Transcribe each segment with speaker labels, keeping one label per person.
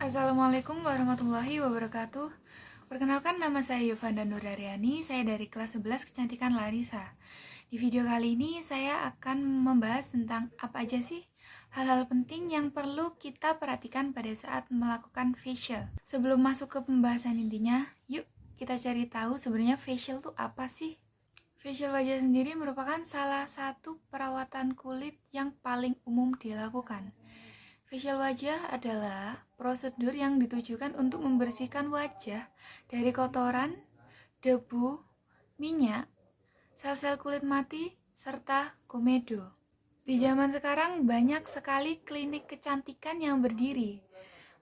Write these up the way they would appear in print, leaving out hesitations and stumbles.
Speaker 1: Assalamualaikum warahmatullahi wabarakatuh. Perkenalkan, nama saya Yovanda Nuraryani, saya dari kelas 11 Kecantikan Larissa. Di video kali ini saya akan membahas tentang apa aja sih hal-hal penting yang perlu kita perhatikan pada saat melakukan facial. Sebelum masuk ke pembahasan intinya, yuk kita cari tahu sebenarnya facial itu apa sih? Facial wajah sendiri merupakan salah satu perawatan kulit yang paling umum dilakukan. Facial wajah adalah prosedur yang ditujukan untuk membersihkan wajah dari kotoran, debu, minyak, sel-sel kulit mati, serta komedo. Di zaman sekarang banyak sekali klinik kecantikan yang berdiri.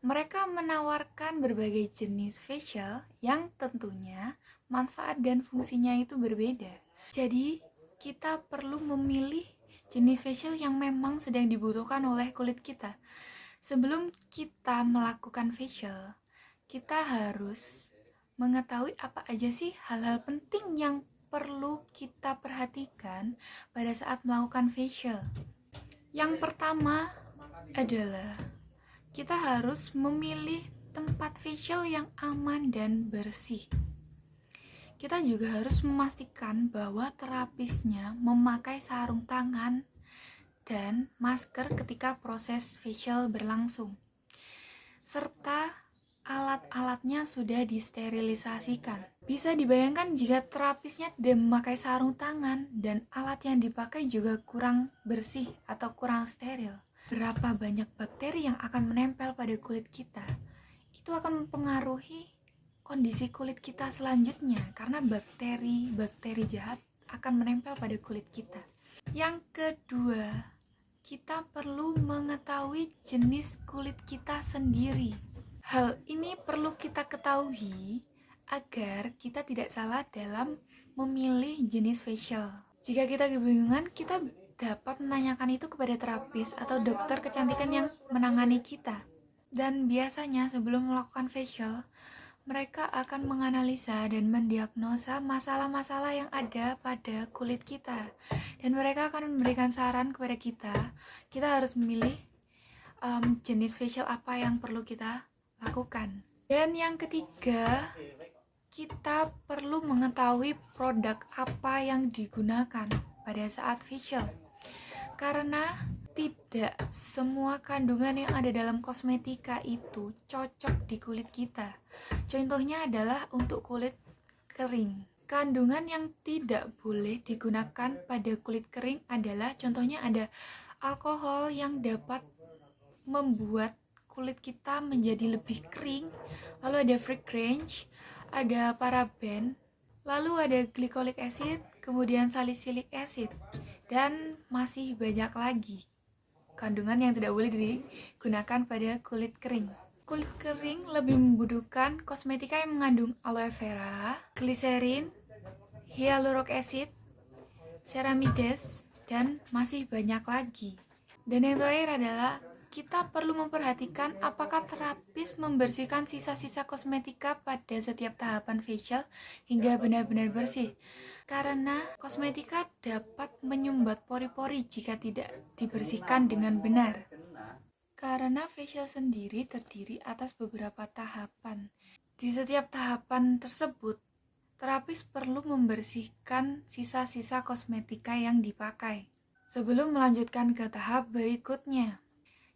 Speaker 1: Mereka menawarkan berbagai jenis facial yang tentunya manfaat dan fungsinya itu berbeda. Jadi, kita perlu memilih jenis facial yang memang sedang dibutuhkan oleh kulit kita. Sebelum kita melakukan facial, kita harus mengetahui apa aja sih hal-hal penting yang perlu kita perhatikan pada saat melakukan facial. Yang pertama adalah kita harus memilih tempat facial yang aman dan bersih. Kita juga harus memastikan bahwa terapisnya memakai sarung tangan dan masker ketika proses facial berlangsung, serta alat-alatnya sudah disterilisasikan. Bisa dibayangkan jika terapisnya tidak memakai sarung tangan dan alat yang dipakai juga kurang bersih atau kurang steril. Berapa banyak bakteri yang akan menempel pada kulit kita? Itu akan mempengaruhi kondisi kulit kita selanjutnya, karena bakteri jahat akan menempel pada kulit kita. Yang kedua, kita perlu mengetahui jenis kulit kita sendiri. Hal ini perlu kita ketahui agar kita tidak salah dalam memilih jenis facial. Jika kita kebingungan, kita dapat menanyakan itu kepada terapis atau dokter kecantikan yang menangani kita. Dan biasanya sebelum melakukan facial, mereka akan menganalisa dan mendiagnosa masalah-masalah yang ada pada kulit kita. Dan mereka akan memberikan saran kepada kita. Kita harus memilih jenis facial apa yang perlu kita lakukan. Dan yang ketiga, kita perlu mengetahui produk apa yang digunakan pada saat facial. Karena tidak semua kandungan yang ada dalam kosmetika itu cocok di kulit kita. Contohnya adalah untuk kulit kering. Kandungan yang tidak boleh digunakan pada kulit kering adalah, contohnya ada alkohol yang dapat membuat kulit kita menjadi lebih kering, lalu ada fragrance, ada paraben, lalu ada glycolic acid, kemudian salicylic acid, dan masih banyak lagi kandungan yang tidak boleh digunakan pada kulit kering. Kulit kering lebih membutuhkan kosmetika yang mengandung aloe vera, glycerin, hyaluronic acid, ceramides, dan masih banyak lagi. Dan yang terakhir adalah kita perlu memperhatikan apakah terapis membersihkan sisa-sisa kosmetika pada setiap tahapan facial hingga benar-benar bersih. Karena kosmetika dapat menyumbat pori-pori jika tidak dibersihkan dengan benar. Karena facial sendiri terdiri atas beberapa tahapan. Di setiap tahapan tersebut, terapis perlu membersihkan sisa-sisa kosmetika yang dipakai sebelum melanjutkan ke tahap berikutnya.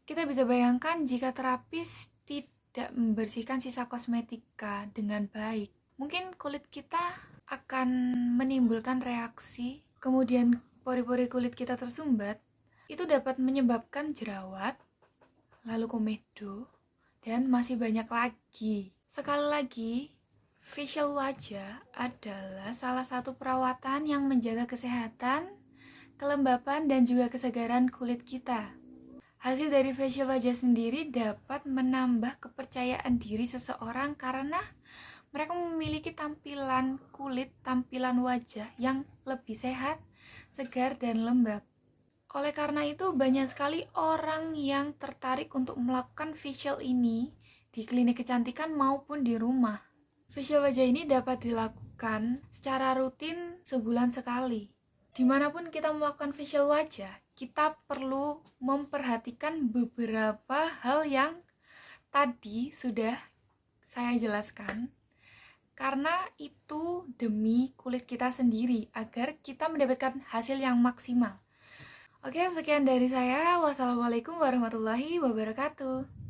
Speaker 1: Kita bisa bayangkan jika terapis tidak membersihkan sisa kosmetika dengan baik, mungkin kulit kita akan menimbulkan reaksi, kemudian pori-pori kulit kita tersumbat. Itu dapat menyebabkan jerawat, lalu komedo, dan masih banyak lagi. Sekali lagi, facial wajah adalah salah satu perawatan yang menjaga kesehatan, kelembapan, dan juga kesegaran kulit kita. Hasil dari facial wajah sendiri dapat menambah kepercayaan diri seseorang karena mereka memiliki tampilan kulit, tampilan wajah yang lebih sehat, segar, dan lembab. Oleh karena itu, banyak sekali orang yang tertarik untuk melakukan facial ini di klinik kecantikan maupun di rumah. Facial wajah ini dapat dilakukan secara rutin sebulan sekali. Dimanapun kita melakukan facial wajah, kita perlu memperhatikan beberapa hal yang tadi sudah saya jelaskan, karena itu demi kulit kita sendiri, agar kita mendapatkan hasil yang maksimal. Oke, sekian dari saya. Wassalamualaikum warahmatullahi wabarakatuh.